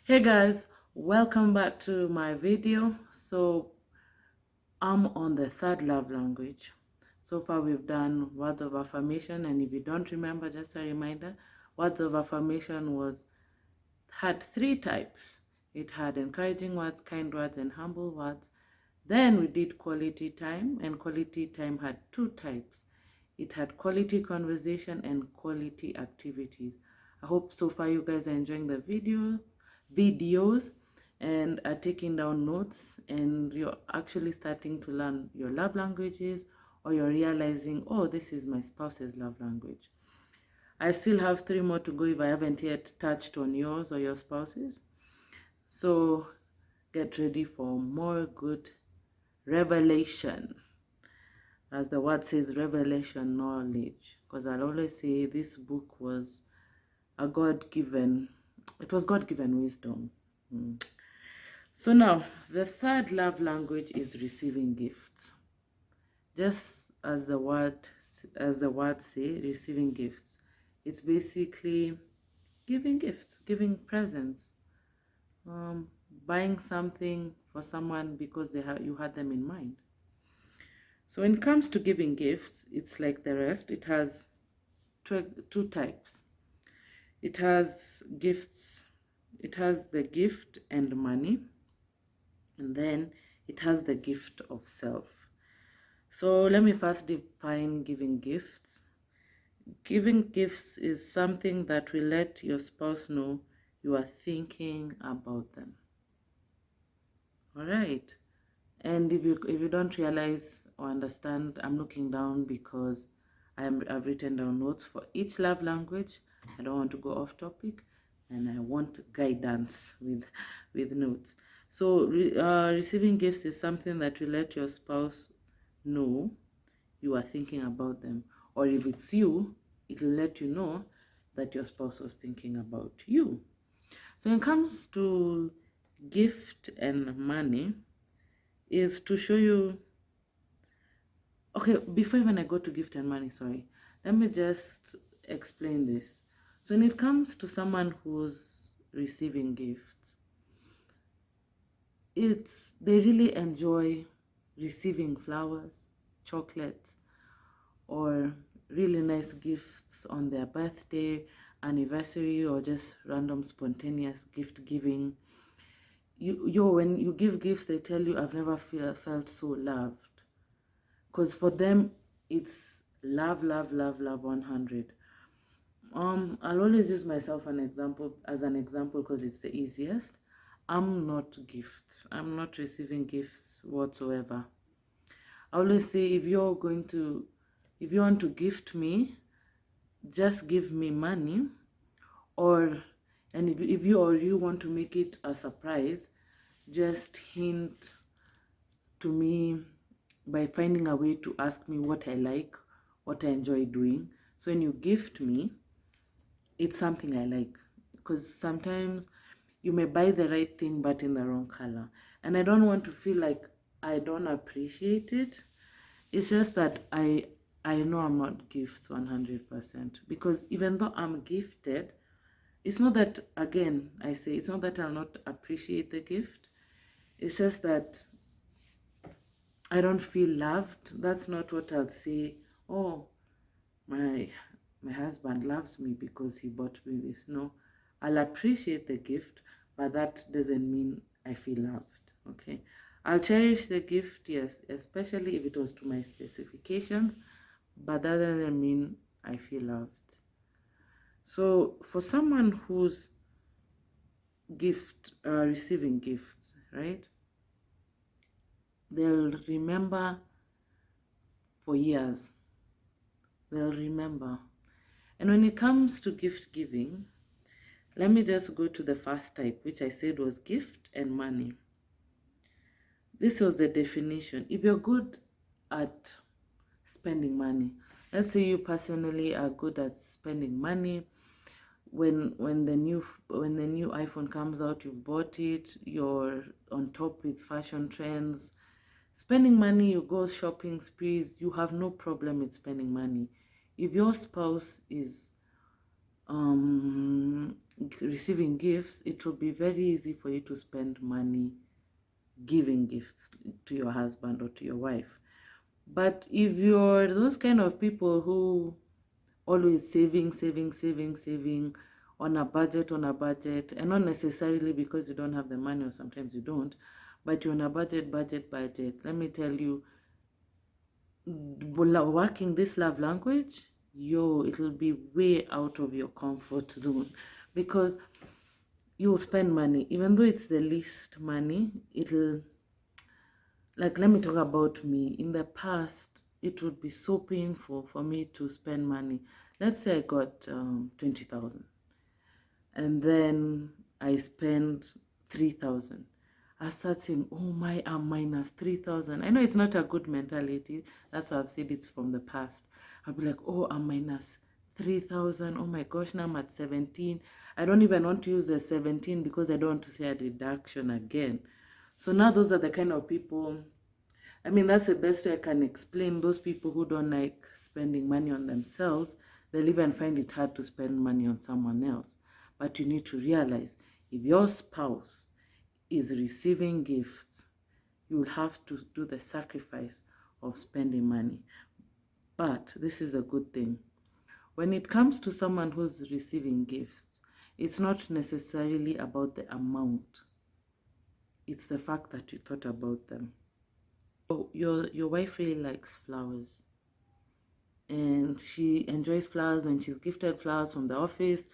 Hey guys, welcome back to my video. So I'm on the third love language. So far we've done words of affirmation, and if you don't remember, just a reminder, words of affirmation had three types. It had encouraging words, kind words, and humble words. Then we did quality time, and quality time had two types. It had quality conversation and quality activities. I hope so far you guys are enjoying the videos and are taking down notes, and you're actually starting to learn your love languages, or you're realizing, oh, this is my spouse's love language. I still have three more to go if I haven't yet touched on yours or your spouse's. So get ready for more good revelation. As the word says, revelation knowledge. Because I'll always say this book was a God-given, it was God-given wisdom. So now, the third love language is receiving gifts. Just as the word say, receiving gifts. It's basically giving gifts, giving presents, buying something for someone because you had them in mind. So when it comes to giving gifts, it's like the rest. It has two types. It has gifts. It has the gift and money, and then it has the gift of self. So let me first define giving gifts. Giving gifts is something that will let your spouse know you are thinking about them. All right. And if you don't realize or understand, I'm looking down because I've written down notes for each love language. I don't want to go off topic, and I want guidance with notes. So receiving gifts is something that will let your spouse know you are thinking about them, or if it's you, it will let you know that your spouse was thinking about you. So when it comes to gift and money, is to show you, okay, before even I go to gift and money, sorry, let me just explain this. So when it comes to someone who's receiving gifts, they really enjoy receiving flowers, chocolates, or really nice gifts on their birthday, anniversary, or just random spontaneous gift giving. When you give gifts, they tell you, I've never felt so loved. Because for them, it's love, love, love, love 100. I'll always use myself as an example because it's the easiest. I'm not gifts. I'm not receiving gifts whatsoever. I always say, if you want to gift me, just give me money, and if you want to make it a surprise, just hint to me by finding a way to ask me what I like, what I enjoy doing. So when you gift me, it's something I like, because sometimes you may buy the right thing but in the wrong color, and I don't want to feel like I don't appreciate it. It's just that I know I'm not gifts 100%, because even though I'm gifted, it's not that, again, I say, it's not that I'll not appreciate the gift. It's just that I don't feel loved. That's not what I'll say, oh, my husband loves me because he bought me this. No, I'll appreciate the gift, but that doesn't mean I feel loved. Okay, I'll cherish the gift, yes, especially if it was to my specifications, but that doesn't mean I feel loved. So for someone who's receiving gifts, right, they'll remember for years. They'll remember. And when it comes to gift giving, let me just go to the first type, which I said was gift and money. This was the definition. If you're good at spending money, let's say you personally are good at spending money. When the new iPhone comes out, you've bought it, you're on top with fashion trends, spending money, you go shopping sprees, you have no problem with spending money. If your spouse is receiving gifts, it will be very easy for you to spend money giving gifts to your husband or to your wife. But if you're those kind of people who always saving on a budget, and not necessarily because you don't have the money, or sometimes you don't, but you're on a budget, let me tell you, working this love language, it'll be way out of your comfort zone, because you'll spend money, even though it's the least money. It'll, like, let me talk about me. In the past, it would be so painful for me to spend money. Let's say I got 20,000, and then I spend 3,000. I start saying, oh my, I'm minus 3,000. I know it's not a good mentality. That's why I've said it's from the past. I'll be like, oh, I'm minus 3,000. Oh my gosh, now I'm at 17. I don't even want to use the 17 because I don't want to say a deduction again. So now those are the kind of people, I mean, that's the best way I can explain. Those people who don't like spending money on themselves, they'll even find it hard to spend money on someone else. But you need to realize, if your spouse is receiving gifts, you will have to do the sacrifice of spending money. But this is a good thing. When it comes to someone who's receiving gifts, it's not necessarily about the amount. It's the fact that you thought about them. Oh, your wife really likes flowers, and she enjoys flowers. When she's gifted flowers from the office,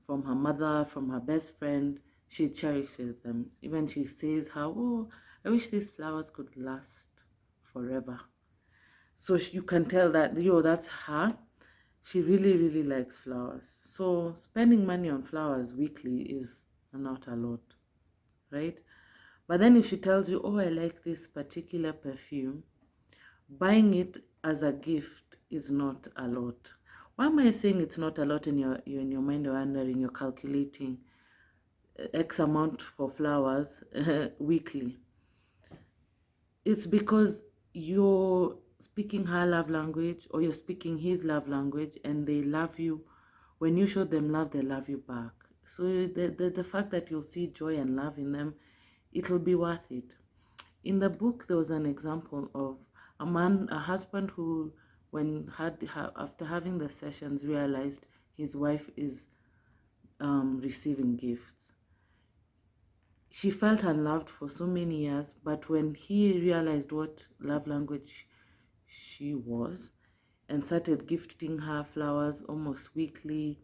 from her mother, from her best friend, she cherishes them. Even she says how, oh, I wish these flowers could last forever. So you can tell that, that's her. She really likes flowers. So spending money on flowers weekly is not a lot, right? But then if she tells you, oh, I like this particular perfume, buying it as a gift is not a lot. Why am I saying it's not a lot? You're in your mind, you're wondering, you're calculating X amount for flowers weekly. It's because you're speaking her love language, or you're speaking his love language, and they love you. When you show them love, they love you back. So the fact that you'll see joy and love in them, it'll be worth it. In the book, there was an example of a husband who, after having the sessions, realized his wife is receiving gifts. She felt unloved for so many years, but when he realized what love language she was, and started gifting her flowers almost weekly,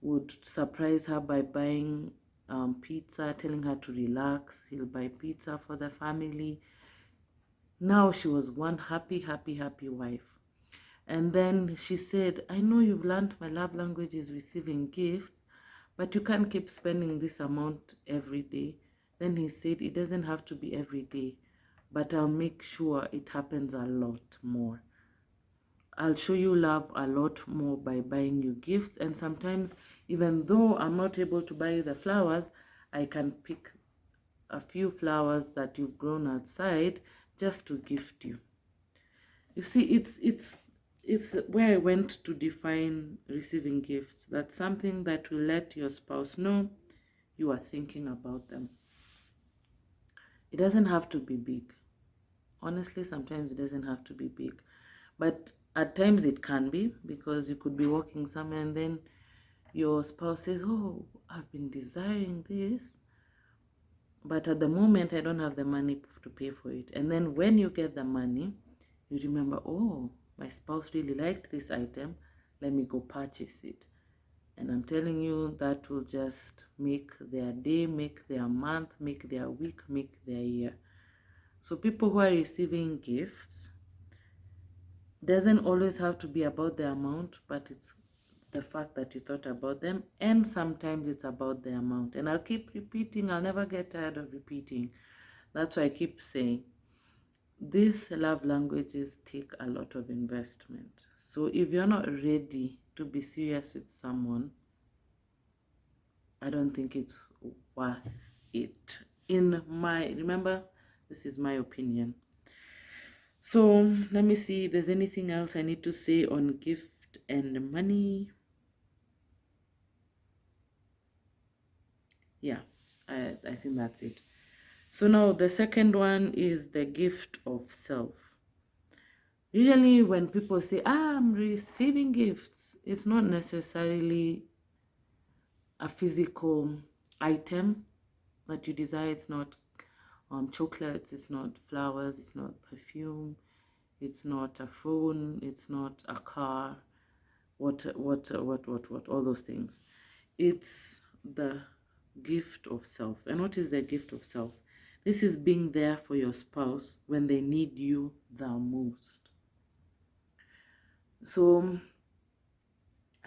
would surprise her by buying pizza, telling her to relax, he'll buy pizza for the family. Now she was one happy wife. And then she said, I know you've learned my love language is receiving gifts, but you can't keep spending this amount every day. Then he said, it doesn't have to be every day, but I'll make sure it happens a lot more. I'll show you love a lot more by buying you gifts. And sometimes, even though I'm not able to buy you the flowers, I can pick a few flowers that you've grown outside just to gift you. You see, it's where I went to define receiving gifts. That's something that will let your spouse know you are thinking about them. It doesn't have to be big. Honestly, sometimes it doesn't have to be big. But at times it can be, because you could be walking somewhere and then your spouse says, oh, I've been desiring this, but at the moment I don't have the money to pay for it. And then when you get the money, you remember, oh, my spouse really liked this item, let me go purchase it. And I'm telling you, that will just make their day, make their month, make their week, make their year. So people who are receiving gifts, doesn't always have to be about the amount, but it's the fact that you thought about them. And sometimes it's about the amount. And I'll keep repeating, I'll never get tired of repeating. That's why I keep saying, these love languages take a lot of investment. So if you're not ready to be serious with someone, I don't think it's worth it. Remember, this is my opinion. So let me see if there's anything else I need to say on gift and money. Yeah, I think that's it. So now the second one is the gift of self. Usually when people say, I'm receiving gifts, it's not necessarily a physical item that you desire. It's not chocolates, it's not flowers, it's not perfume, it's not a phone, it's not a car, what, all those things. It's the gift of self. And what is the gift of self? This is being there for your spouse when they need you the most. So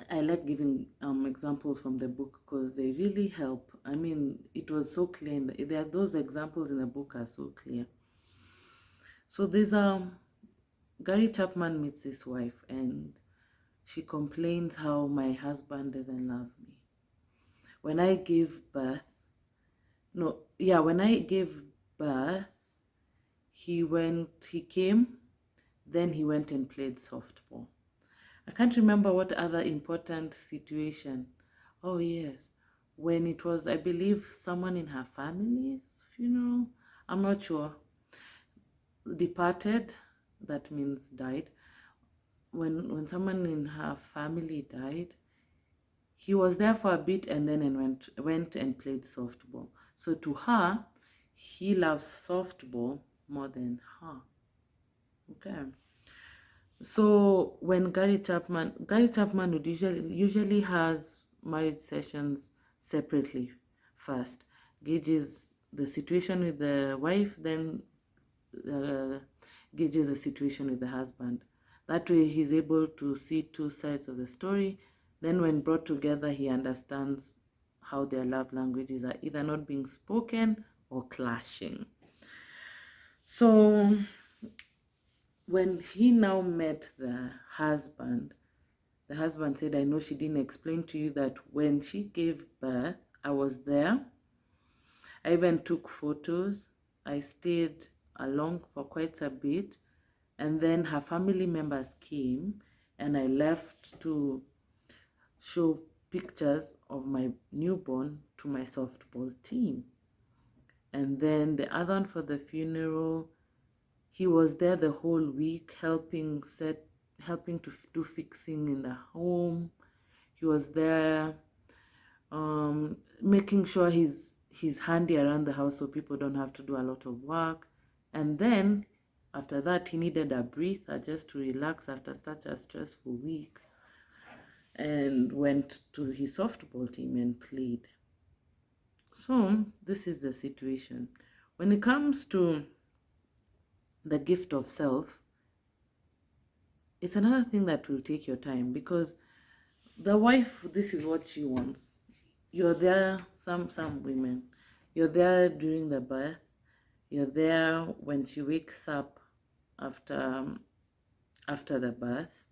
I like giving examples from the book because they really help. I mean, it was so clear. There are those examples in the book are so clear. So there's Gary Chapman meets his wife and she complains how my husband doesn't love me. When I gave birth, when I gave birth, he came, then he went and played softball. I can't remember what other important situation. Oh yes, when it was, I believe, someone in her family's funeral. I'm not sure. Departed, that means died. When someone in her family died, he was there for a bit and then went and played softball. So to her, he loves softball more than her. Okay. So when Gary Chapman would usually has marriage sessions separately first, gauges the situation with the wife, then gauges the situation with the husband. That way he's able to see two sides of the story. Then when brought together, he understands how their love languages are either not being spoken or clashing. So when he now met the husband said, I know she didn't explain to you that when she gave birth, I was there. I even took photos. I stayed along for quite a bit. And then her family members came and I left to show pictures of my newborn to my softball team. And then the other one for the funeral, he was there the whole week helping to do fixing in the home. He was there making sure he's handy around the house so people don't have to do a lot of work. And then after that, he needed a breather just to relax after such a stressful week, and went to his softball team and played. So this is the situation. When it comes to the gift of self, it's another thing that will take your time, because the wife, this is what she wants. You're there, some women, you're there during the birth, you're there when she wakes up after the birth,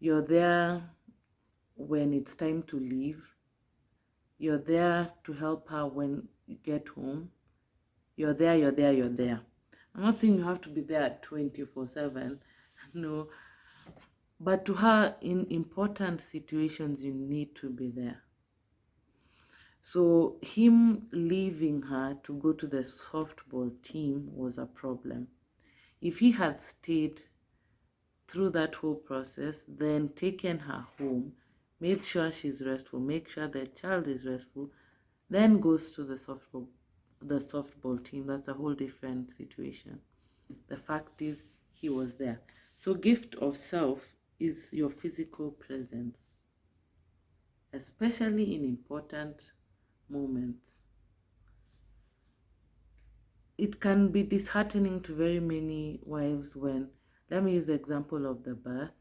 you're there when it's time to leave, you're there to help her when you get home, you're there. I'm not saying you have to be there 24/7, no, but to her, in important situations, you need to be there. So him leaving her to go to the softball team was a problem. If he had stayed through that whole process, then taken her home, made sure she's restful, make sure the child is restful, then goes to the softball team, that's a whole different situation. The fact is, he was there. So gift of self is your physical presence, especially in important moments. It can be disheartening to very many wives when, let me use the example of the birth,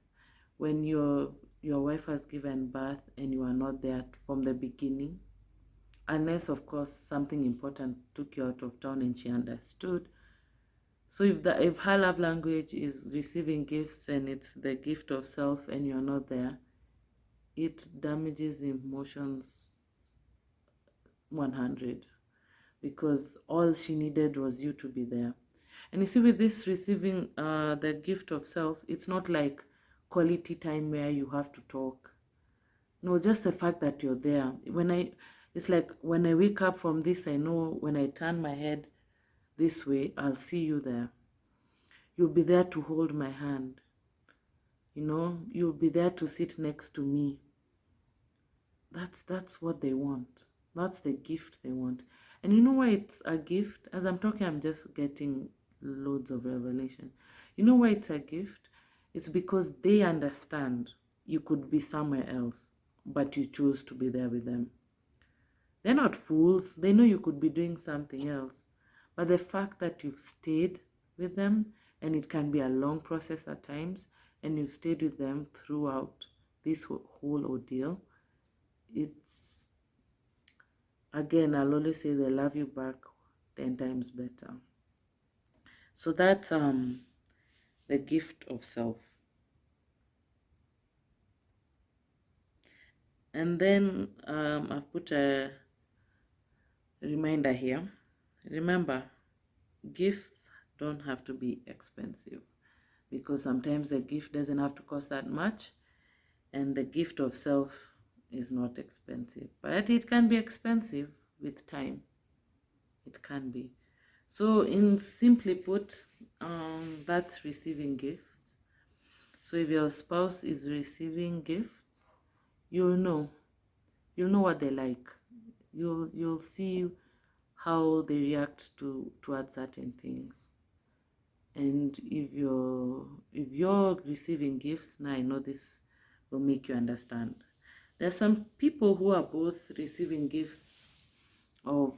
when your wife has given birth and you are not there from the beginning, unless of course something important took you out of town and she understood. So if her love language is receiving gifts and it's the gift of self and you're not there, it damages emotions 100, because all she needed was you to be there. And you see, with this receiving the gift of self, it's not like quality time where you have to talk. No, just the fact that you're there. It's like when I wake up from this, I know when I turn my head this way, I'll see you there. You'll be there to hold my hand. You'll be there to sit next to me. That's what they want. That's the gift they want. And you know why it's a gift? As I'm talking, I'm just getting loads of revelation. You know why it's a gift? It's because they understand you could be somewhere else, but you choose to be there with them. They're not fools. They know you could be doing something else. But the fact that you've stayed with them, and it can be a long process at times, and you've stayed with them throughout this whole ordeal, it's, again, I'll always say they love you back 10 times better. So that's the gift of self. And then I've put a reminder here. Remember, gifts don't have to be expensive, because sometimes the gift doesn't have to cost that much, and the gift of self is not expensive, but it can be expensive with time. It can be. So in simply put, that's receiving gifts. So if your spouse is receiving gifts, you'll know what they like. You'll see how they react towards certain things. And if you're receiving gifts, now I know this will make you understand. There are some people who are both receiving gifts of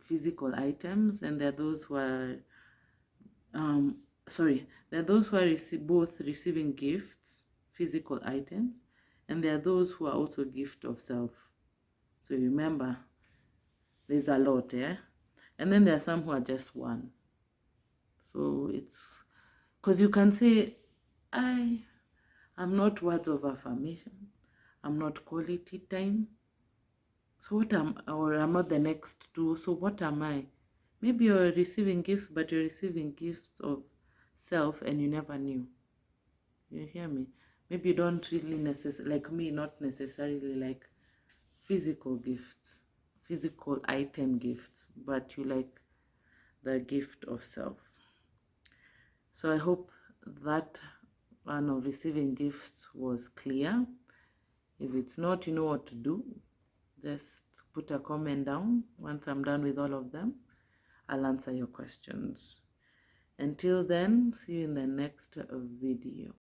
physical items, and there are those who are there are those who are both receiving gifts, physical items, and there are those who are also gift of self. So remember, there's a lot, yeah? And then there are some who are just one. So it's because you can say, I'm not words of affirmation, I'm not quality time. So I'm not the next two. So what am I? Maybe you're receiving gifts, but you're receiving gifts of self and you never knew. You hear me? Maybe you don't really like me, not necessarily like physical gifts, physical item gifts, but you like the gift of self. So I hope that one of receiving gifts was clear. If it's not, you know what to do. Just put a comment down. Once I'm done with all of them, I'll answer your questions. Until then, see you in the next video.